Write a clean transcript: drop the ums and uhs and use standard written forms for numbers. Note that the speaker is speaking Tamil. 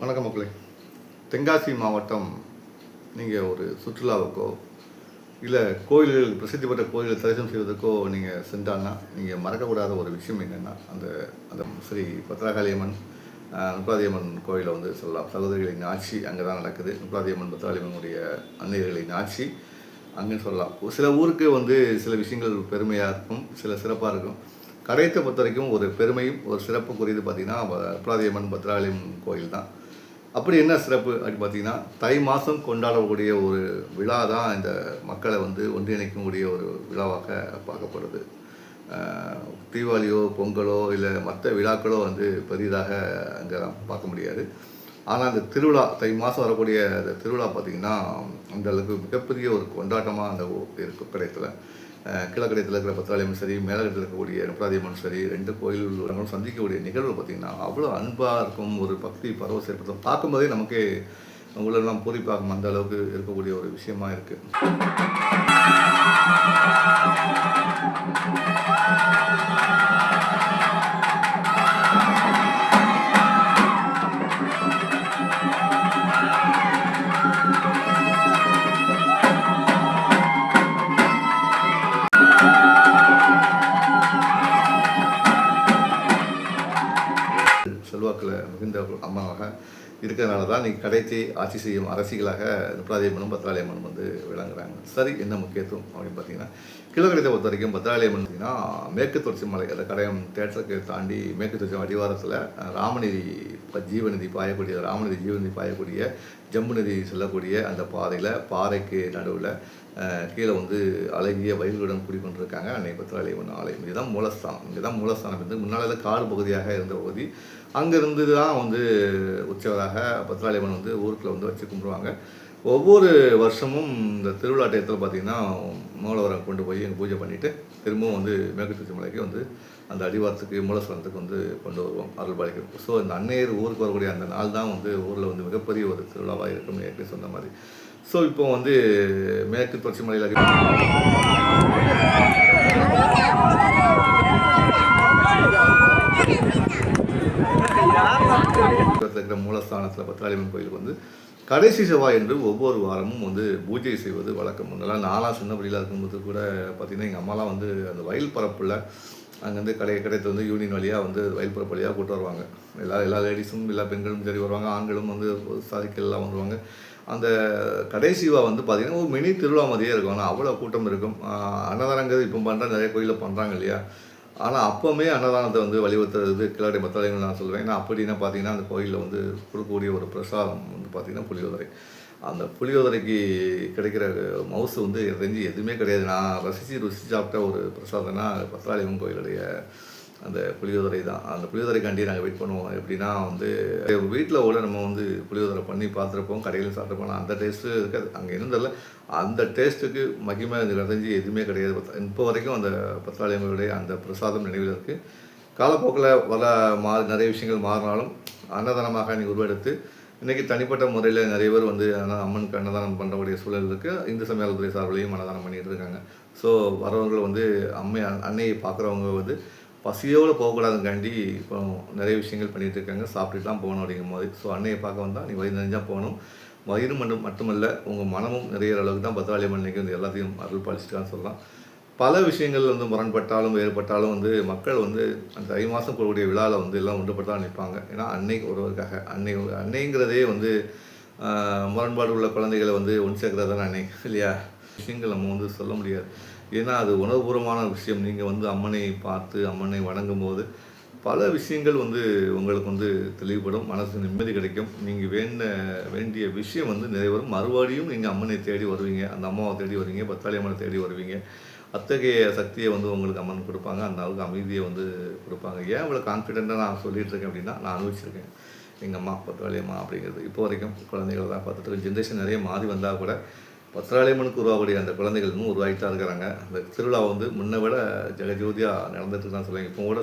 வணக்கம் மக்களே. தென்காசி மாவட்டம் நீங்கள் ஒரு சுற்றுலாவுக்கோ இல்லை கோயில்கள் பிரசித்தி பெற்ற கோயில்கள் தரிசனம் செய்வதற்கோ நீங்கள் சென்றாங்கன்னா நீங்கள் மறக்கக்கூடாத ஒரு விஷயம் என்னென்னா அந்த அந்த ஸ்ரீ பத்ரகாளியம்மன் நுப்பாதியம்மன் கோயிலை வந்து சொல்லலாம். சகோதரிகளின் ஆட்சி அங்கே தான் நடக்குது. நுப்பாதியம்மன் பத்ரகாளியம்மனுடைய அன்னையர்களின் ஆட்சி அங்கேன்னு சொல்லலாம். சில ஊருக்கு வந்து சில விஷயங்கள் பெருமையாக இருக்கும், சில சிறப்பாக இருக்கும். கடையத்தை பொறுத்த வரைக்கும் ஒரு பெருமையும் ஒரு சிறப்புக்குரியது பார்த்திங்கன்னா நுப்பாதியம்மன் பத்ரகாளியம்மன் கோயில் தான். அப்படி என்ன சிறப்பு அப்படின்னு பார்த்தீங்கன்னா, தை மாதம் கொண்டாடக்கூடிய ஒரு விழா தான் இந்த மக்களை வந்து ஒன்றிணைக்கக்கூடிய ஒரு விழாவாக பார்க்கப்படுது. தீபாவளியோ பொங்கலோ இல்லை மற்ற விழாக்களோ வந்து பெரிதாக அங்கே பார்க்க முடியாது. ஆனால் அந்த திருவிழா தை மாதம் வரக்கூடிய அந்த திருவிழா பார்த்திங்கன்னா அந்தளவுக்கு மிகப்பெரிய ஒரு கொண்டாட்டமாக அந்த இருக்கும் கடையத்தில். கீழக்கடையத்தில் இருக்கிற பத்ரகாளியம்மன் சரி, மேலக்கடையில் இருக்கக்கூடிய நுப்பாதியம்மன் சரி, 2 கோயில்களும் சந்திக்கக்கூடிய நிகழ்வு பார்த்திங்கன்னா அவ்வளோ அன்பாக இருக்கும். ஒரு பக்தி பரவசம் ஏற்படுத்தும். பார்க்கும்போதே நமக்கு உங்களெல்லாம் பூரிப்பாகும் அந்த அளவுக்கு இருக்கக்கூடிய ஒரு விஷயமா இருக்குது. செல்வாக்கில் மிகுந்த அம்மாவாக இருக்கிறதுனால தான் நீங்கள் கடைத்தை ஆட்சி செய்யும் அரசிகளாக நுப்பாதியம்மனும் பத்ரகாளியம்மனும் வந்து விளங்குறாங்க. சரி, என்ன முக்கியத்துவம் அப்படின்னு பார்த்தீங்கன்னா, கீழக்கடையத்தை பொறுத்த வரைக்கும் பத்ரகாளியம்மன் பார்த்தீங்கன்னா மேற்கு தொடர்ச்சி மலை, அந்த கடையம் தேட்டருக்கு தாண்டி மேற்கு தொடர்ச்சி அடிவாரத்தில் ராமநிதி ஜீவநிதி பாயக்கூடிய ஜம்பு நதி செல்லக்கூடிய அந்த பாதையில் பாறைக்கு நடுவில் கீழே வந்து அழகிய வயல்களுடன் கூடிக்கொண்டிருக்காங்க அன்னை பத்ரகாளியம்மன் ஆலயம். இதுதான் மூலஸ்தானம். இங்கே தான் மூலஸ்தானம் இருந்து முன்னால் காடு பகுதியாக இருந்த பகுதி. அங்கேருந்து தான் வந்து உற்சவராக பத்ரகாளியம்மன் வந்து ஊருக்குள்ள வந்து வச்சு கும்பிடுவாங்க. ஒவ்வொரு வருஷமும் இந்த திருவிழா டயத்தில் பார்த்திங்கன்னா மூலவரை கொண்டு போய் எங்கள் பூஜை பண்ணிவிட்டு திரும்பவும் வந்து மேற்கு தொடர்ச்சி மலைக்கு வந்து அந்த அடிவாரத்துக்கு மூலஸ்தானத்துக்கு வந்து கொண்டு வருவோம் அருள் பாலிக்கிறோம். ஸோ இந்த அன்னையர் ஊருக்கு வரக்கூடிய அந்த நாள் தான் வந்து ஊரில் வந்து மிகப்பெரிய ஒரு திருவிழாவாக இருக்கும்னு ஏற்கனவே சொன்ன மாதிரி. ஸோ இப்போ வந்து மேற்கு தொடர்ச்சி மலையில் இருக்கிற மூலஸ்தானத்தில் பத்ரகாளியம்மன் கோயிலுக்கு வந்து கடைசி செவ்வாய் என்று ஒவ்வொரு வாரமும் வந்து பூஜை செய்வது வழக்கம். முன்னெல்லாம் நாளாக சின்ன படியில் இருக்கும்போது கூட பார்த்திங்கன்னா எங்கள் அம்மாலாம் வந்து அந்த வயல் பரப்பில் அங்கேருந்து கடையத்தில் வந்து யூனியன் வழியாக வந்து வயல் பரப்பு வழியாக கூட்டு வருவாங்க. எல்லா லேடிஸும் எல்லா பெண்களும் சரி வருவாங்க, ஆண்களும் வந்து சாதிக்கெல்லாம் வந்துடுவாங்க. அந்த கடைசிவா வந்து பார்த்திங்கன்னா ஒரு மினி திருவிழா மாதிரியே இருக்கும். ஆனால் அவ்வளோ கூட்டம் இருக்கும். அன்னதானங்கிறது இப்போ பண்ணுற நிறைய கோயிலில் பண்ணுறாங்க இல்லையா. ஆனால் அப்போவுமே அன்னதானத்தை வந்து வலியுறுத்துறது கீழக்கடை பத்ரகாளியம்மன் நான் சொல்லுவேன். ஏன்னா அப்படின்னா பார்த்திங்கன்னா அந்த கோயிலில் வந்து கொடுக்கக்கூடிய ஒரு பிரசாதம் வந்து பார்த்திங்கன்னா புளியோதரை. அந்த புளியோதரைக்கு கிடைக்கிற மவுசு வந்து தெரிஞ்சு எதுவுமே கிடையாது. நான் ருசி சாப்பிட்ட ஒரு பிரசாதம்னா பத்ரகாளியம்மன் கோயிலுடைய அந்த புளியோதரை தான். அந்த புளியோதரைக்காண்டி நாங்கள் வெயிட் பண்ணுவோம். எப்படின்னா வந்து வீட்டில் கூட நம்ம வந்து புளியோதரை பண்ணி பார்த்துருப்போம், கடையில் சாப்பிட்ருப்போம். அந்த டேஸ்ட்டு இருக்காது. அங்கே இருந்ததில்ல அந்த டேஸ்ட்டுக்கு மகிமை தெரிஞ்சு எதுவுமே கிடையாது. இப்போ வரைக்கும் அந்த பத்ரகாளியம்மனுடைய அந்த பிரசாதம் நினைவில் இருக்குது. காலப்போக்கில் நிறைய விஷயங்கள் மாறினாலும் அன்னதானமாக நீ உருவெடுத்து இன்றைக்கி தனிப்பட்ட முறையில் நிறைய பேர் வந்து அம்மனுக்கு அன்னதானம் பண்ணுறக்கூடிய சூழல் இருக்குது. இந்து சமயத்துறை சார்பிலையும் அன்னதானம் பண்ணிகிட்டு இருக்காங்க. ஸோ வரவர்கள் வந்து அன்னையை பார்க்குறவங்க வந்து பசியோடு போகக்கூடாதுங்காண்டி இப்போ நிறைய விஷயங்கள் பண்ணிகிட்டு இருக்காங்க. சாப்பிட்டுலாம் போகணும் அப்படிங்கும் போது. ஸோ அன்னையை பார்க்க வந்தால் நீ வயிறு நிறைஞ்சால் போகணும். வயிறு மட்டுமல்ல உங்கள் மனமும் நிறைய அளவுக்கு தான் பத்ரகாளியம்மன் அன்னைக்கு வந்து எல்லாத்தையும் அருள் பாலிச்சுட்டான்னு சொல்லலாம். பல விஷயங்கள் வந்து முரண்பட்டாலும் வேறுபட்டாலும் வந்து மக்கள் வந்து அந்த தை மாதம் கூடக்கூடிய விழாவில் வந்து எல்லாம் ஒன்றுபட்டாலும் நிற்பாங்க. ஏன்னா அன்னைக்கு ஒருவருக்காக அன்னைங்கிறதே வந்து முரண்பாடு உள்ள குழந்தைகளை வந்து ஒன்று சேர்க்குறது தானே அன்னை இல்லையா. விஷயங்கள் நம்ம வந்து சொல்ல முடியாது. ஏன்னா அது உணர்வுபூர்வமான விஷயம். நீங்கள் வந்து அம்மனை பார்த்து அம்மனை வணங்கும் போது பல விஷயங்கள் வந்து உங்களுக்கு வந்து தெளிவுபடும், மனசு நிம்மதி கிடைக்கும். நீங்கள் வேண்டிய விஷயம் வந்து நிறைவேறும். மறுபடியும் நீங்கள் அம்மனை தேடி வருவீங்க, அந்த அம்மாவை தேடி வருவீங்க, பத்ரகாளியம்மனை தேடி வருவீங்க. அத்தகைய சக்தியை வந்து உங்களுக்கு அம்மன் கொடுப்பாங்க. அந்த அளவுக்கு அமைதியை வந்து கொடுப்பாங்க. ஏன் இவ்வளோ கான்ஃபிடெண்ட்டாக நான் சொல்லிகிட்டு இருக்கேன் அப்படின்னா, நான் அனுபவிச்சிருக்கேன். எங்கள் அம்மா பத்ரகாளியம்மா அப்படிங்கிறது இப்போ வரைக்கும் குழந்தைகளை தான் பார்த்துட்டு ஜென்ரேஷன் நிறைய மாறி வந்தால் கூட பத்ரகாளியம்மனுக்கு உருவாகக்கூடிய அந்த குழந்தைகள் இன்னும் உருவாகிட்டு தான் இருக்கிறாங்க. அந்த திருவிழா வந்து முன்னை விட ஜெகஜோதியாக நடந்துட்டு தான் சொல்லுவாங்க. இப்போ கூட